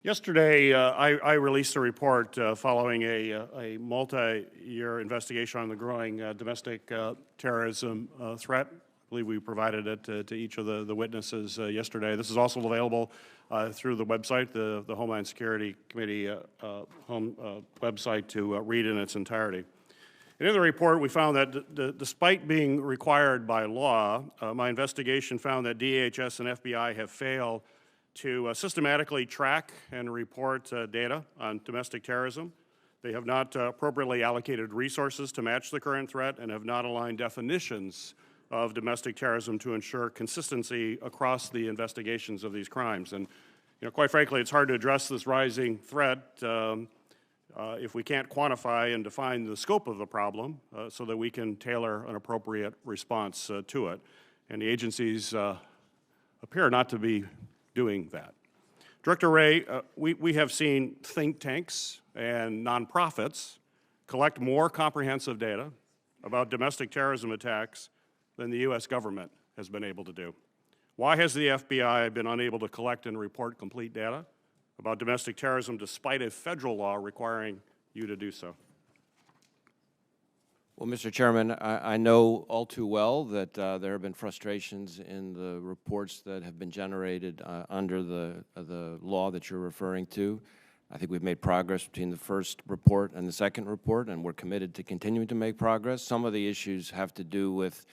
Yesterday, I released a report following a multi-year investigation on the growing domestic terrorism threat. I believe we provided it to each of the witnesses yesterday. This is also available through the website, the Homeland Security Committee website, to read in its entirety. And in the report, we found that despite being required by law, my investigation found that DHS and FBI have failed to systematically track and report data on domestic terrorism. They have not appropriately allocated resources to match the current threat and have not aligned definitions of domestic terrorism to ensure consistency across the investigations of these crimes. And quite frankly, it's hard to address this rising threat if we can't quantify and define the scope of the problem so that we can tailor an appropriate response to it. And the agencies appear not to be doing that. Director Wray, we have seen think tanks and nonprofits collect more comprehensive data about domestic terrorism attacks than the U.S. government has been able to do. Why has the FBI been unable to collect and report complete data about domestic terrorism despite a federal law requiring you to do so? Well, Mr. Chairman, I know all too well that there have been frustrations in the reports that have been generated under the law that you're referring to. I think we've made progress between the first report and the second report, and we're committed to continuing to make progress. Some of the issues have to do with,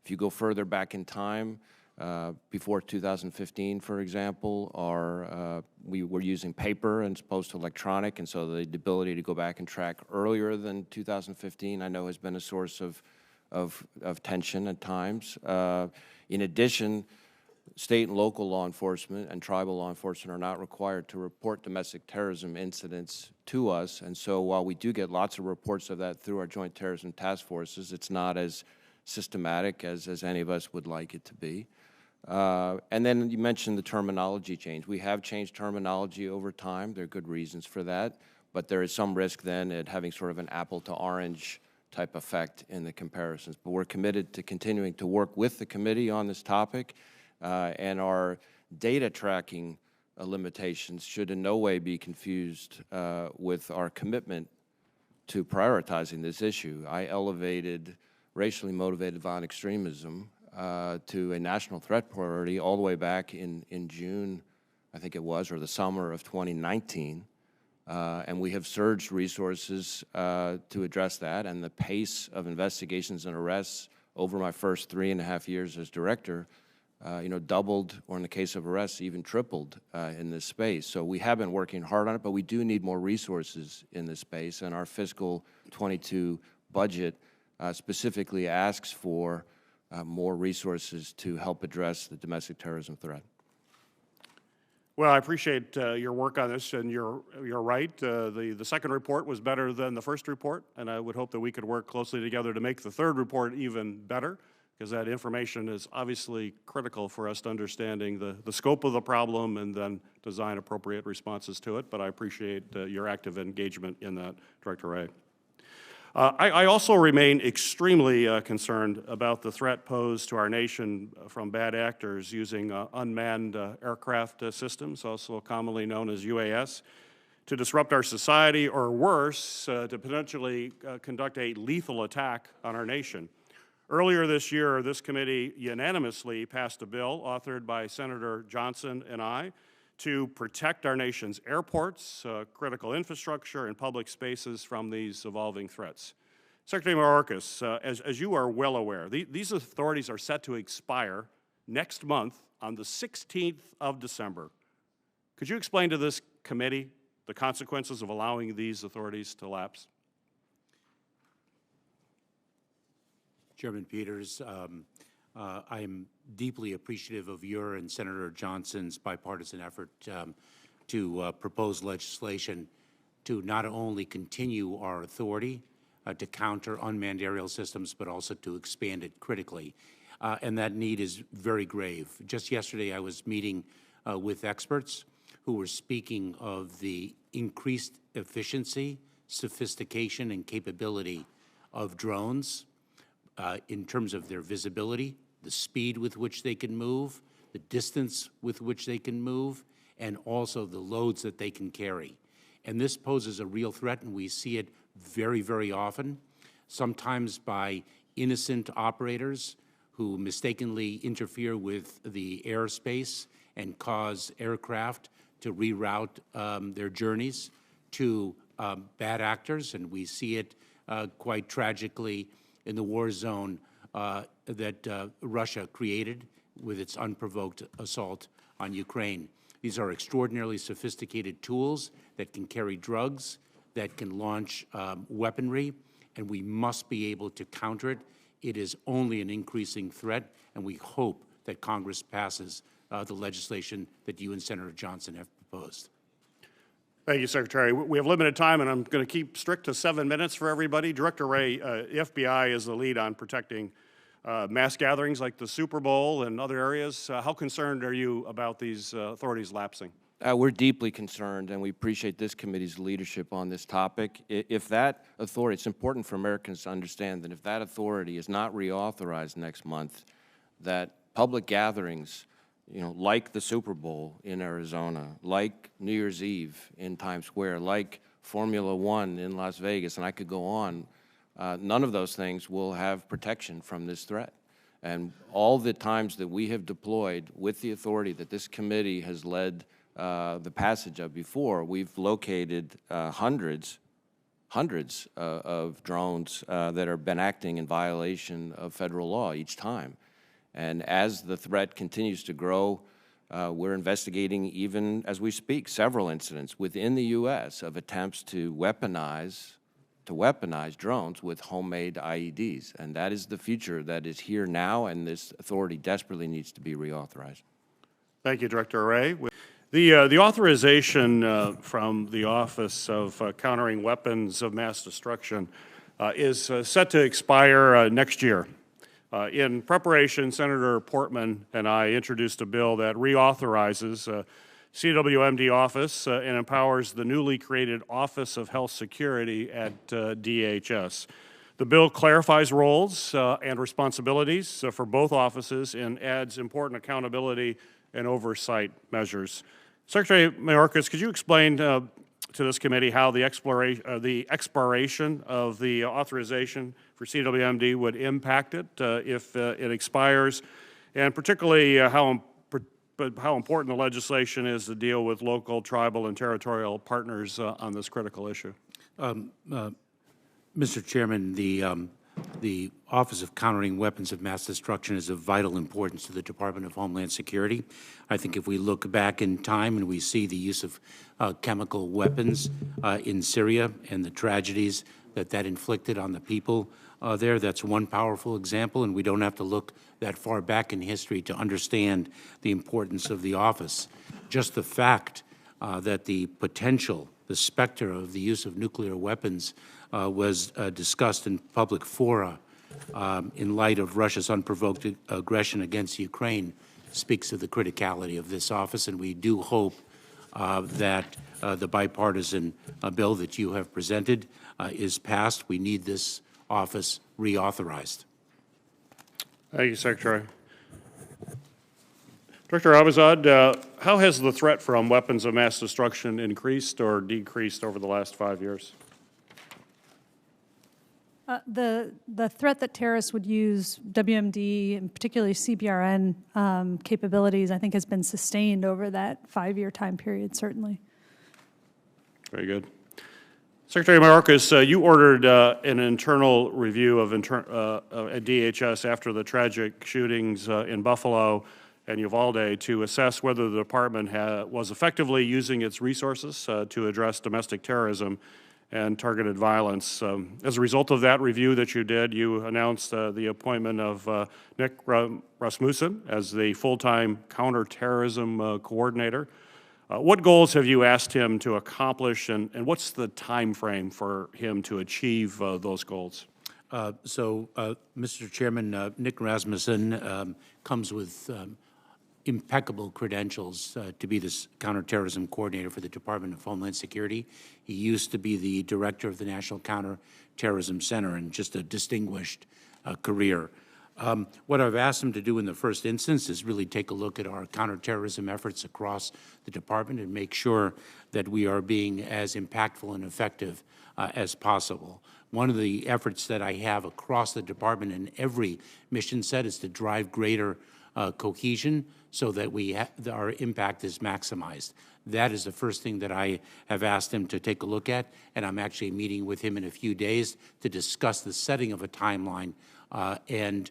if you go further back in time, before 2015, for example, we were using paper as opposed to electronic, and so the ability to go back and track earlier than 2015, I know, has been a source of tension at times. In addition, state and local law enforcement and tribal law enforcement are not required to report domestic terrorism incidents to us, and so while we do get lots of reports of that through our Joint Terrorism Task Forces, it's not as systematic as any of us would like it to be. And then you mentioned the terminology change. We have changed terminology over time. There are good reasons for that, but there is some risk then at having sort of an apple to orange type effect in the comparisons. But we're committed to continuing to work with the committee on this topic, and our data tracking limitations should in no way be confused with our commitment to prioritizing this issue. I elevated racially motivated violent extremism to a national threat priority all the way back in June, I think it was, or the summer of 2019. And we have surged resources to address that, and the pace of investigations and arrests over my first 3.5 years as director, doubled, or in the case of arrests, even tripled in this space. So we have been working hard on it, but we do need more resources in this space, and our fiscal 22 budget specifically asks for more resources to help address the domestic terrorism threat. Well, I appreciate your work on this, and you're right. The second report was better than the first report, and I would hope that we could work closely together to make the third report even better, because that information is obviously critical for us to understanding the scope of the problem and then design appropriate responses to it. But I appreciate your active engagement in that, Director Wray. I also remain extremely concerned about the threat posed to our nation from bad actors using unmanned aircraft systems, also commonly known as UAS, to disrupt our society, or worse, to potentially conduct a lethal attack on our nation. Earlier this year, this committee unanimously passed a bill authored by Senator Johnson and I to protect our nation's airports, critical infrastructure, and public spaces from these evolving threats. Secretary Mayorkas, as you are well aware, these authorities are set to expire next month on the 16th of December. Could you explain to this committee the consequences of allowing these authorities to lapse? Chairman Peters, I am deeply appreciative of your and Senator Johnson's bipartisan effort to propose legislation to not only continue our authority to counter unmanned aerial systems, but also to expand it critically. And that need is very grave. Just yesterday, I was meeting with experts who were speaking of the increased efficiency, sophistication, and capability of drones in terms of their visibility, the speed with which they can move, the distance with which they can move, and also the loads that they can carry. And this poses a real threat, and we see it very, very often, sometimes by innocent operators who mistakenly interfere with the airspace and cause aircraft to reroute their journeys, to bad actors, and we see it quite tragically in the war zone that Russia created with its unprovoked assault on Ukraine. These are extraordinarily sophisticated tools that can carry drugs, that can launch weaponry, and we must be able to counter it. It is only an increasing threat, and we hope that Congress passes the legislation that you and Senator Johnson have proposed. Thank you, Secretary. We have limited time, and I'm going to keep strict to 7 minutes for everybody. Director Wray, the FBI is the lead on protecting mass gatherings like the Super Bowl and other areas. How concerned are you about these authorities lapsing? We're deeply concerned, and we appreciate this committee's leadership on this topic. If that authority, it's important for Americans to understand that if that authority is not reauthorized next month, that public gatherings, like the Super Bowl in Arizona, like New Year's Eve in Times Square, like Formula One in Las Vegas, and I could go on, none of those things will have protection from this threat. And all the times that we have deployed with the authority that this committee has led the passage of before, we've located hundreds of drones that have been acting in violation of federal law each time. And as the threat continues to grow, we're investigating, even as we speak, several incidents within the U.S. of attempts to weaponize drones with homemade IEDs. And that is the future that is here now, and this authority desperately needs to be reauthorized. Thank you, Director Wray. The authorization from the Office of Countering Weapons of Mass Destruction is set to expire next year. In preparation, Senator Portman and I introduced a bill that reauthorizes CWMD office and empowers the newly created Office of Health Security at DHS. The bill clarifies roles and responsibilities for both offices and adds important accountability and oversight measures. Secretary Mayorkas, could you explain to this committee how the expiration of the authorization for CWMD would impact it if it expires, and particularly how important the legislation is to deal with local, tribal, and territorial partners on this critical issue? Mr. Chairman, the Office of Countering Weapons of Mass Destruction is of vital importance to the Department of Homeland Security. I think if we look back in time and we see the use of chemical weapons in Syria and the tragedies that inflicted on the people there, that's one powerful example, and we don't have to look that far back in history to understand the importance of the office. Just the fact that the potential, the specter of the use of nuclear weapons was discussed in public fora in light of Russia's unprovoked aggression against Ukraine speaks of the criticality of this office, and we do hope that the bipartisan bill that you have presented is passed. We need this office reauthorized. Thank you, Secretary. Director Abizad, how has the threat from weapons of mass destruction increased or decreased over the last 5 years? The threat that terrorists would use WMD and particularly CBRN capabilities, I think, has been sustained over that 5-year time period, certainly. Very good. Secretary Mayorkas, you ordered an internal review of at DHS after the tragic shootings in Buffalo and Uvalde to assess whether the department was effectively using its resources to address domestic terrorism and targeted violence. As a result of that review that you did, you announced the appointment of Nick Rasmussen as the full-time counterterrorism coordinator. What goals have you asked him to accomplish, and what's the time frame for him to achieve those goals? Mr. Chairman, Nick Rasmussen comes with impeccable credentials to be this counterterrorism coordinator for the Department of Homeland Security. He used to be the director of the National Counterterrorism Center, and just a distinguished career. What I've asked them to do in the first instance is really take a look at our counterterrorism efforts across the department and make sure that we are being as impactful and effective as possible. One of the efforts that I have across the department in every mission set is to drive greater cohesion so that our impact is maximized. That is the first thing that I have asked him to take a look at, and I'm actually meeting with him in a few days to discuss the setting of a timeline and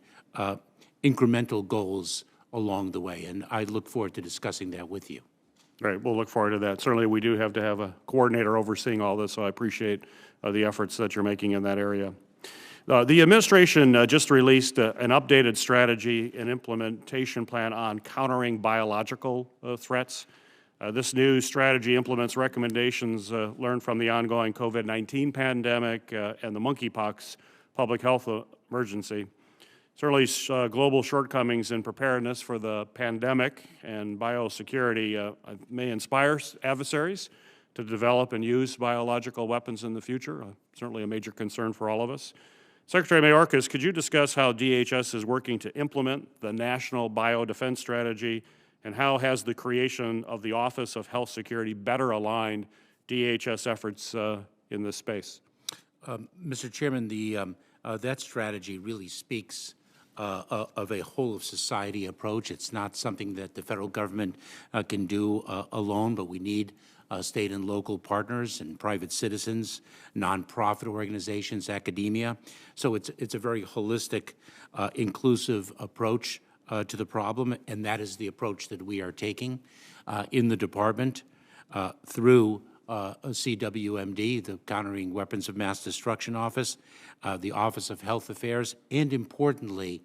incremental goals along the way. And I look forward to discussing that with you. Great, we'll look forward to that. Certainly, we do have to have a coordinator overseeing all this, so I appreciate the efforts that you're making in that area. The administration just released an updated strategy and implementation plan on countering biological threats. This new strategy implements recommendations learned from the ongoing COVID-19 pandemic and the monkeypox public health emergency. Certainly, global shortcomings in preparedness for the pandemic and biosecurity may inspire adversaries to develop and use biological weapons in the future. Certainly a major concern for all of us. Secretary Mayorkas, could you discuss how DHS is working to implement the National Biodefense Strategy, and how has the creation of the Office of Health Security better aligned DHS efforts in this space? Mr. Chairman, that strategy really speaks of a whole of society approach. It's not something that the federal government can do alone, but we need state and local partners and private citizens, nonprofit organizations, academia. So it's a very holistic, inclusive approach to the problem, and that is the approach that we are taking in the department through CWMD, the Countering Weapons of Mass Destruction Office, the Office of Health Affairs, and importantly,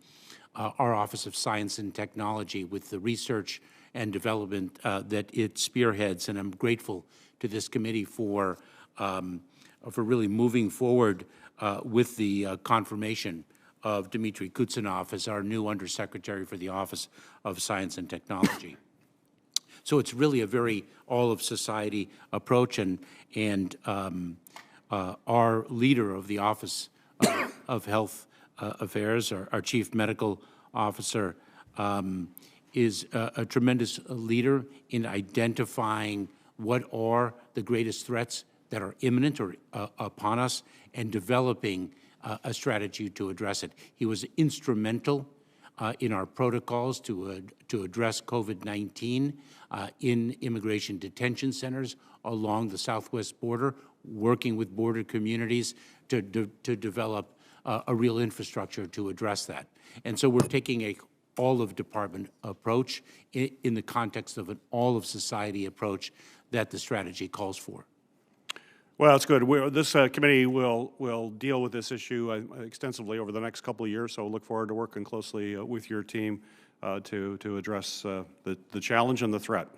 our Office of Science and Technology with the research and development that it spearheads. And I'm grateful to this committee for really moving forward with the confirmation of Dmitry Kutsinov as our new Undersecretary for the Office of Science and Technology. So it's really a very all-of-society approach, and our leader of the Office of Health Affairs, our Chief Medical Officer, is a tremendous leader in identifying what are the greatest threats that are imminent or upon us and developing a strategy to address it. He was instrumental in our protocols to address COVID-19 in immigration detention centers along the southwest border, working with border communities to develop a real infrastructure to address that. And so we're taking a all-of-department approach in the context of an all-of-society approach that the strategy calls for. Well, that's good. This committee will deal with this issue extensively over the next couple of years, so look forward to working closely with your team to address the challenge and the threat.